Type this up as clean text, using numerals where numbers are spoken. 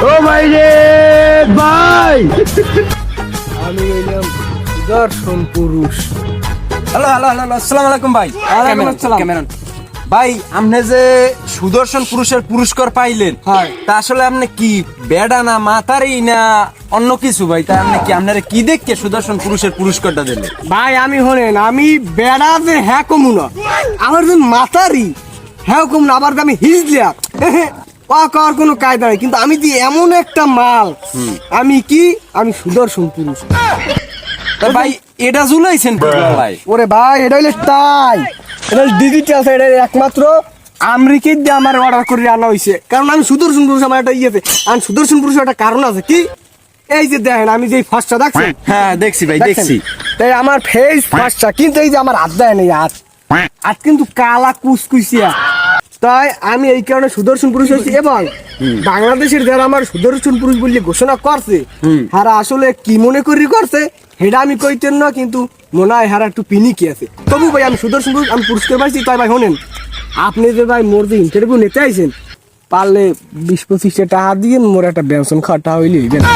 ও ভাই রে ভাই, আমি হইলাম সুদর্শন পুরুষ। হ্যালো হ্যালো হ্যালো আসসালামু আলাইকুম ভাই। ওয়ালাইকুম আসসালাম। ক্যামেরন ভাই, আপনি যে সুদর্শন পুরুষের পুরস্কার পাইলেন, হ্যাঁ। তা আসলে আপনি কি বেডা না মাতারি না অন্য কিছু ভাই? তা আপনি কি আপনারা কি দেখে সুদর্শন পুরুষের পুরস্কারটা দিলেন? ভাই আমি হলেন, আমি বেড়া যে হ্যাঁ কমু না, আমার যে মাতারি হ্যাঁ কম না, আবার যে আমি হিজলিয়া কর কোনো কায়দা নেই, কিন্তু আমি যে এমন একটা মাল, আমি সুদর্শন পুরুষ। তা ভাই এটা জুলাইছেন ভাই? ওরে ভাই, এটা হইলে তাই, এটা ডিজিটাল, এটা একমাত্র আমেরিকার দিয়ে আমার অর্ডার করে আনা হয়েছে, কারণ আমি সুদর্শন পুরুষ। আমার একটা ইয়েতে আর সুদর্শন পুরুষের একটা কারণ আছে কি, এই যে দেখেন আমি যে ফার্স্টটা দেখছেন, হ্যাঁ দেখছি ভাই, দেখছি। তাই আমার ফেস ফার্স্টটা, কিন্তু এই যে আমার হাত দেয় নেই, হাত কিন্তু কালা কুচকুচিয়া, তাই আমি এই কারণে সুদর্শন পুরুষ হয়েছি। এবং বাংলাদেশের যারা আমার সুদর্শন পুরুষ বলে ঘোষণা করছে, হারা আসলে কি মনে করি করছে সেটা আমি কইতেন না, কিন্তু মনে হয় হারা একটু পিনিকি আছে। তবু ভাই আমি সুদর্শন পুরুষ, আমি পুরস্কার পাইছি। তাই ভাই শোনেন, আপনি যে ভাই মোর যে ইন্টারভিউ নিতে আইছেন, পারলে 20-25 টাকা দিয়ে মোর একটা বেনশন খাওয়া হইলে হইবে না।